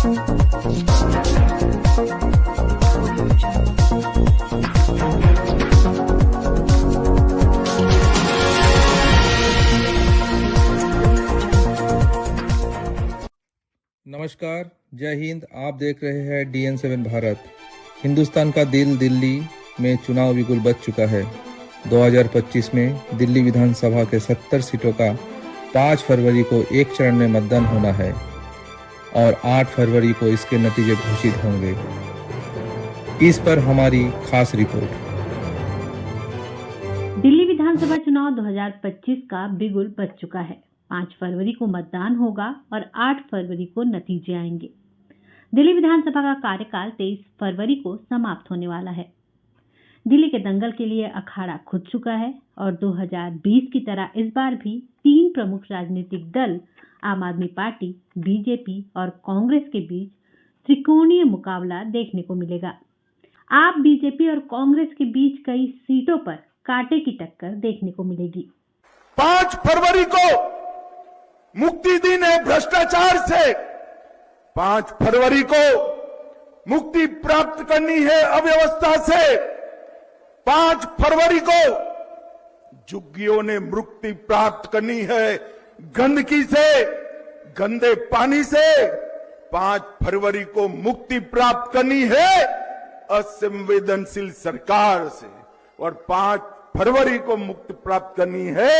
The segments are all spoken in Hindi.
नमस्कार, जय हिंद। आप देख रहे हैं DN7 भारत। हिंदुस्तान का दिल दिल्ली में चुनाव बिगुल बज चुका है। 2025 में दिल्ली विधानसभा के 70 सीटों का 5 फरवरी को एक चरण में मतदान होना है और 8 फरवरी को इसके नतीजे घोषित होंगे। इस पर हमारी खास रिपोर्ट। दिल्ली विधानसभा चुनाव 2025 का बिगुल बज चुका है। 5 फरवरी को मतदान होगा और 8 फरवरी को नतीजे आएंगे। दिल्ली विधानसभा का कार्यकाल 23 फरवरी को समाप्त होने वाला है। दिल्ली के दंगल के लिए अखाड़ा खुद चुका है और 2020 की तरह इस बार भी 3 प्रमुख राजनीतिक दल आम आदमी पार्टी, बीजेपी और कांग्रेस के बीच त्रिकोणीय मुकाबला देखने को मिलेगा। आप बीजेपी और कांग्रेस के बीच कई सीटों पर कांटे की टक्कर देखने को मिलेगी। 5 फरवरी को मुक्ति दिन है भ्रष्टाचार से। 5 फरवरी को मुक्ति प्राप्त करनी है अव्यवस्था से। 5 फरवरी को झुग्गियों ने मुक्ति प्राप्त करनी है गंदगी से, गंदे पानी से। 5 फरवरी को मुक्ति प्राप्त करनी है असंवेदनशील सरकार से और 5 फरवरी को मुक्ति प्राप्त करनी है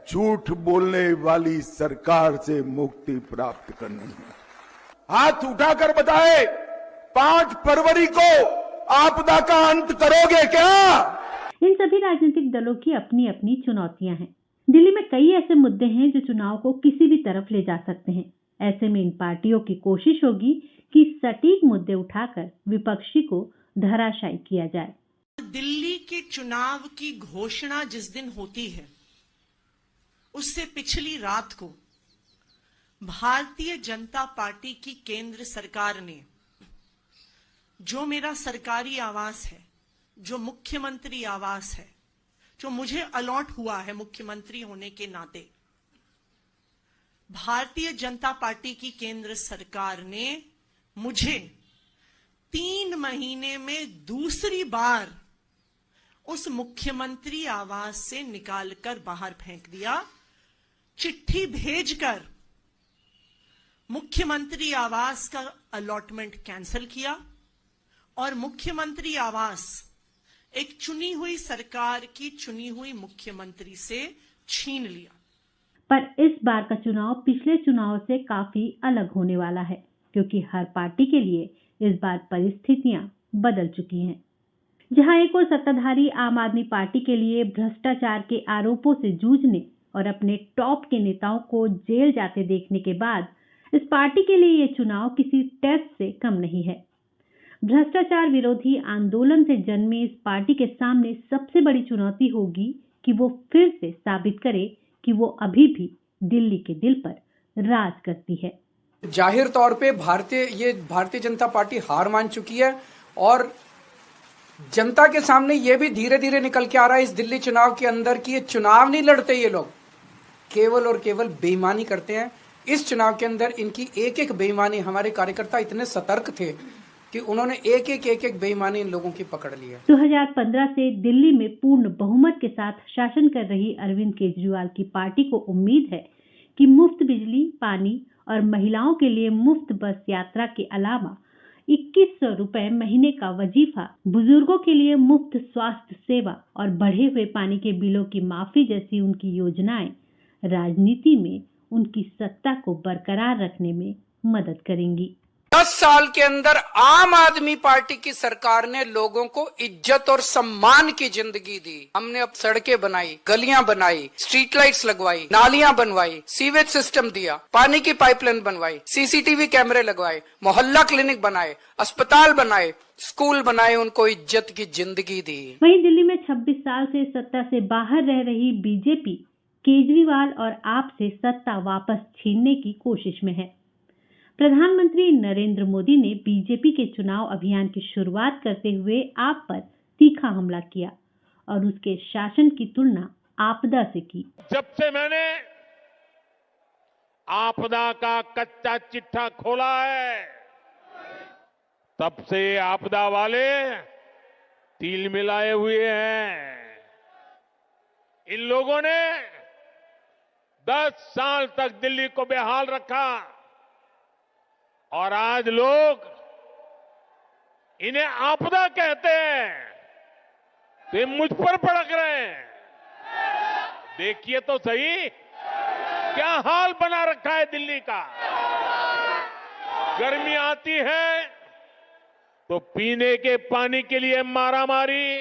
झूठ बोलने वाली सरकार से मुक्ति प्राप्त करनी है। हाथ उठाकर बताए, 5 फरवरी को आपदा का अंत करोगे क्या? इन सभी राजनीतिक दलों की अपनी अपनी चुनौतियां हैं। दिल्ली में कई ऐसे मुद्दे हैं जो चुनाव को किसी भी तरफ ले जा सकते हैं। ऐसे में इन पार्टियों की कोशिश होगी कि सटीक मुद्दे उठाकर विपक्षी को धराशायी किया जाए। दिल्ली के चुनाव की घोषणा जिस दिन होती है उससे पिछली रात को भारतीय जनता पार्टी की केंद्र सरकार ने जो मेरा सरकारी आवास है, जो मुख्यमंत्री आवास है, जो मुझे अलॉट हुआ है मुख्यमंत्री होने के नाते, भारतीय जनता पार्टी की केंद्र सरकार ने मुझे 3 महीने में दूसरी बार उस मुख्यमंत्री आवास से निकालकर बाहर फेंक दिया। चिट्ठी भेजकर मुख्यमंत्री आवास का अलॉटमेंट कैंसिल किया और मुख्यमंत्री आवास एक चुनी हुई सरकार की चुनी हुई मुख्यमंत्री से छीन लिया। पर इस बार का चुनाव पिछले चुनाव से काफी अलग होने वाला है, क्योंकि हर पार्टी के लिए इस बार परिस्थितियां बदल चुकी हैं। जहां एक ओर सत्ताधारी आम आदमी पार्टी के लिए भ्रष्टाचार के आरोपों से जूझने और अपने टॉप के नेताओं को जेल जाते देखने के बाद इस पार्टी के लिए ये चुनाव किसी टेस्ट से कम नहीं है। भ्रष्टाचार विरोधी आंदोलन से जन्मी इस पार्टी के सामने सबसे बड़ी चुनौती होगी कि वो फिर से साबित करे कि वो अभी भी दिल्ली के दिल पर राज करती है। जाहिर तौर पे भारतीय जनता पार्टी हार मान चुकी है और जनता के सामने ये भी धीरे धीरे निकल के आ रहा है इस दिल्ली चुनाव के अंदर कि ये चुनाव नहीं लड़ते, ये लोग केवल और केवल बेईमानी करते हैं। इस चुनाव के अंदर इनकी एक एक बेईमानी, हमारे कार्यकर्ता इतने सतर्क थे कि उन्होंने एक एक बेईमानी इन लोगों की पकड़ ली है। 2015 से दिल्ली में पूर्ण बहुमत के साथ शासन कर रही अरविंद केजरीवाल की पार्टी को उम्मीद है कि मुफ्त बिजली, पानी और महिलाओं के लिए मुफ्त बस यात्रा के अलावा 2100 रुपए महीने का वजीफा, बुजुर्गों के लिए मुफ्त स्वास्थ्य सेवा और बढ़े हुए पानी के बिलों की माफी जैसी उनकी योजनाएं राजनीति में उनकी सत्ता को बरकरार रखने में मदद करेंगी। 10 साल के अंदर आम आदमी पार्टी की सरकार ने लोगों को इज्जत और सम्मान की जिंदगी दी। हमने अब सड़कें बनाई, गलियां बनाई, स्ट्रीट लाइट्स लगवाई, नालियां बनवाई, सीवेज सिस्टम दिया, पानी की पाइपलाइन बनवाई, CCTV कैमरे लगवाए, मोहल्ला क्लिनिक बनाए, अस्पताल बनाए, स्कूल बनाए, उनको इज्जत की जिंदगी दी। वहीं दिल्ली में 26 साल से सत्ता से बाहर रह रही बीजेपी केजरीवाल और आप से सत्ता वापस छीनने की कोशिश में है। प्रधानमंत्री नरेंद्र मोदी ने बीजेपी के चुनाव अभियान की शुरुआत करते हुए आप पर तीखा हमला किया और उसके शासन की तुलना आपदा से की। जब से मैंने आपदा का कच्चा चिट्ठा खोला है, तब से आपदा वाले तिल मिलाए हुए हैं। इन लोगों ने 10 साल तक दिल्ली को बेहाल रखा और आज लोग इन्हें आपदा कहते हैं तो ये मुझ पर भड़क रहे हैं। देखिए तो सही क्या हाल बना रखा है दिल्ली का। गर्मी आती है तो पीने के पानी के लिए मारामारी,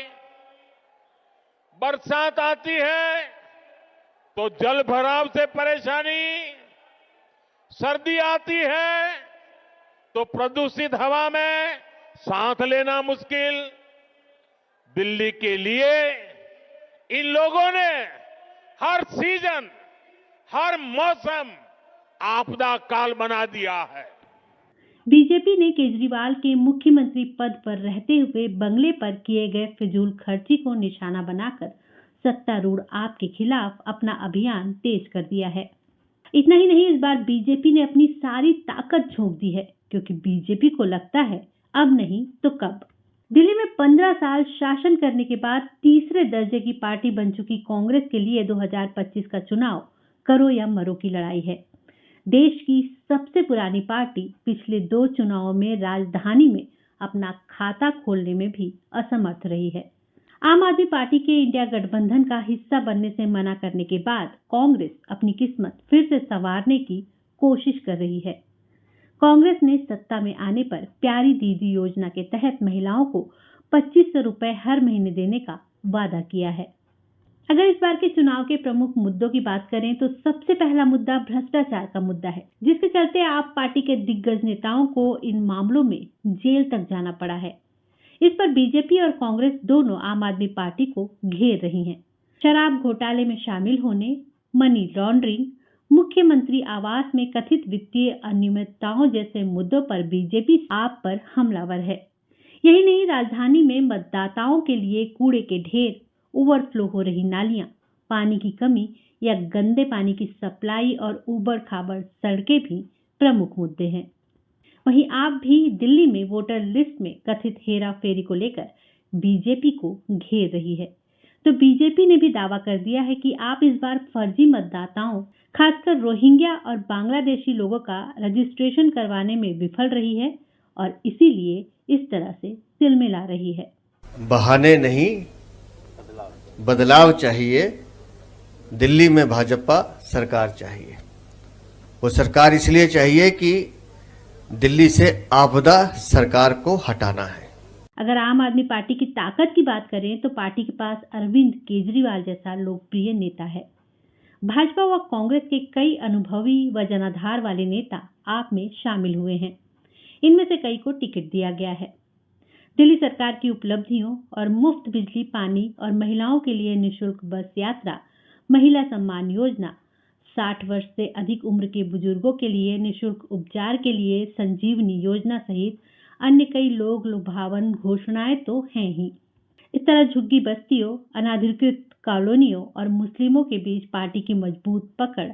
बरसात आती है तो जल भराव से परेशानी, सर्दी आती है तो प्रदूषित हवा में सांस लेना मुश्किल। दिल्ली के लिए इन लोगों ने हर सीजन, हर मौसम आपदा काल बना दिया है। बीजेपी ने केजरीवाल के मुख्यमंत्री पद पर रहते हुए बंगले पर किए गए फिजूल खर्ची को निशाना बनाकर सत्तारूढ़ आप के खिलाफ अपना अभियान तेज कर दिया है। इतना ही नहीं, इस बार बीजेपी ने अपनी सारी ताकत झोंक दी है, क्योंकि बीजेपी को लगता है अब नहीं तो कब। दिल्ली में 15 साल शासन करने के बाद तीसरे दर्जे की पार्टी बन चुकी कांग्रेस के लिए 2025 का चुनाव करो या मरो की लड़ाई है। देश की सबसे पुरानी पार्टी पिछले 2 चुनावों में राजधानी में अपना खाता खोलने में भी असमर्थ रही है। आम आदमी पार्टी के इंडिया गठबंधन का हिस्सा बनने से मना करने के बाद कांग्रेस अपनी किस्मत फिर से संवारने की कोशिश कर रही है। कांग्रेस ने सत्ता में आने पर प्यारी दीदी योजना के तहत महिलाओं को 2500 रुपए हर महीने देने का वादा किया है। अगर इस बार के चुनाव के प्रमुख मुद्दों की बात करें तो सबसे पहला मुद्दा भ्रष्टाचार का मुद्दा है, जिसके चलते आप पार्टी के दिग्गज नेताओं को इन मामलों में जेल तक जाना पड़ा है। इस पर बीजेपी और कांग्रेस दोनों आम आदमी पार्टी को घेर रही हैं। शराब घोटाले में शामिल होने, मनी लॉन्ड्रिंग, मुख्यमंत्री आवास में कथित वित्तीय अनियमितताओं जैसे मुद्दों पर बीजेपी आप पर हमलावर है। यही नहीं, राजधानी में मतदाताओं के लिए कूड़े के ढेर, ओवरफ्लो हो रही नालियां, पानी की कमी या गंदे पानी की सप्लाई और उबड़ खाबड़ सड़कें भी प्रमुख मुद्दे हैं। वहीं आप भी दिल्ली में वोटर लिस्ट में कथित हेरा फेरी को लेकर बीजेपी को घेर रही है। तो बीजेपी ने भी दावा कर दिया है कि आप इस बार फर्जी मतदाताओं, खासकर रोहिंग्या और बांग्लादेशी लोगों का रजिस्ट्रेशन करवाने में विफल रही है और इसीलिए इस तरह से तिलमिला रही है। बहाने नहीं, बदलाव चाहिए। दिल्ली में भाजपा सरकार चाहिए। वो सरकार इसलिए चाहिए कि दिल्ली से आपदा सरकार को हटाना है। अगर आम आदमी पार्टी की ताकत की बात करें तो पार्टी के पास अरविंद केजरीवाल जैसा लोकप्रिय नेता है। भाजपा व कांग्रेस के कई अनुभवी व जनाधार वाले नेता आप में शामिल हुए हैं। इनमें से कई को टिकट दिया गया है। दिल्ली सरकार की उपलब्धियों और मुफ्त बिजली, पानी और महिलाओं के लिए निःशुल्क बस यात्रा, महिला सम्मान योजना, 60 वर्ष से अधिक उम्र के बुजुर्गों के लिए निःशुल्क उपचार के लिए संजीवनी योजना सहित अन्य कई लोग लुभावन घोषणाएं तो हैं ही। इस तरह झुग्गी बस्तियों, अनाधिकृत कॉलोनियों और मुस्लिमों के बीच पार्टी की मजबूत पकड़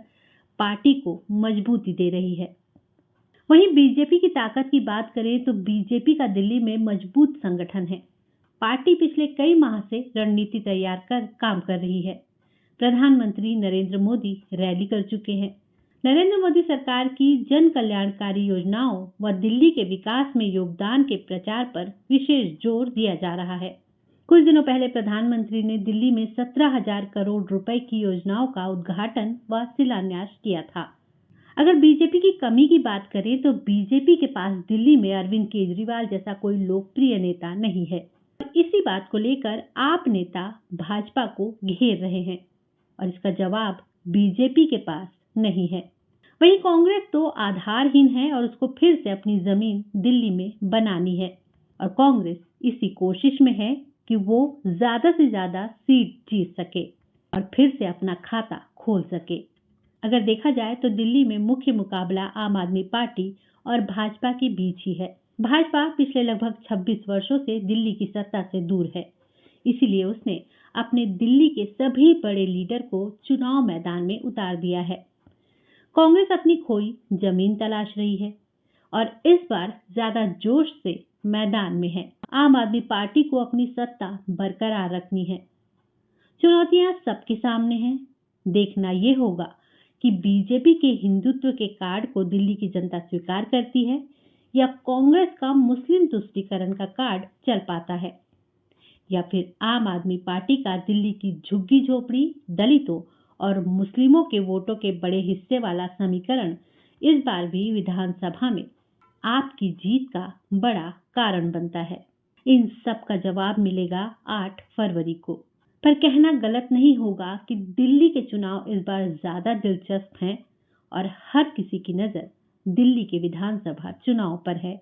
पार्टी को मजबूती दे रही है। वहीं बीजेपी की ताकत की बात करें तो बीजेपी का दिल्ली में मजबूत संगठन है। पार्टी पिछले कई माह से रणनीति तैयार कर काम कर रही है। प्रधानमंत्री नरेंद्र मोदी रैली कर चुके हैं। नरेंद्र मोदी सरकार की जन कल्याणकारी योजनाओं व दिल्ली के विकास में योगदान के प्रचार पर विशेष जोर दिया जा रहा है। कुछ दिनों पहले प्रधानमंत्री ने दिल्ली में 17,000 करोड़ रुपए की योजनाओं का उद्घाटन व शिलान्यास किया था। अगर बीजेपी की कमी की बात करें तो बीजेपी के पास दिल्ली में अरविंद केजरीवाल जैसा कोई लोकप्रिय नेता नहीं है। इसी बात को लेकर आप नेता भाजपा को घेर रहे हैं और इसका जवाब बीजेपी के पास नहीं है। वहीं कांग्रेस तो आधारहीन है और उसको फिर से अपनी जमीन दिल्ली में बनानी है और कांग्रेस इसी कोशिश में है कि वो ज्यादा से ज्यादा सीट जीत सके और फिर से अपना खाता खोल सके। अगर देखा जाए तो दिल्ली में मुख्य मुकाबला आम आदमी पार्टी और भाजपा के बीच ही है। भाजपा पिछले लगभग 26 वर्षों से दिल्ली की सत्ता से दूर है, इसीलिए उसने अपने दिल्ली के सभी बड़े लीडर को चुनाव मैदान में उतार दिया है। कांग्रेस अपनी खोई जमीन तलाश रही है और इस बार ज्यादा जोश से मैदान में है। आम आदमी पार्टी को अपनी सत्ता बरकरार रखनी है। चुनौतियां सबके सामने हैं। देखना ये होगा कि बीजेपी के हिंदुत्व के कार्ड को दिल्ली की जनता स्वीकार करती है या कांग्रेस का मुस्लिम तुष्टीकरण का कार्ड चल पाता है, या फिर आम आदमी पार्टी का दिल्ली की झुग्गी झोपड़ी, दलितों और मुस्लिमों के वोटों के बड़े हिस्से वाला समीकरण इस बार भी विधानसभा में आपकी जीत का बड़ा कारण बनता है। इन सब का जवाब मिलेगा 8 फरवरी को। पर कहना गलत नहीं होगा कि दिल्ली के चुनाव इस बार ज्यादा दिलचस्प हैं और हर किसी की नजर दिल्ली के विधानसभा चुनाव पर है।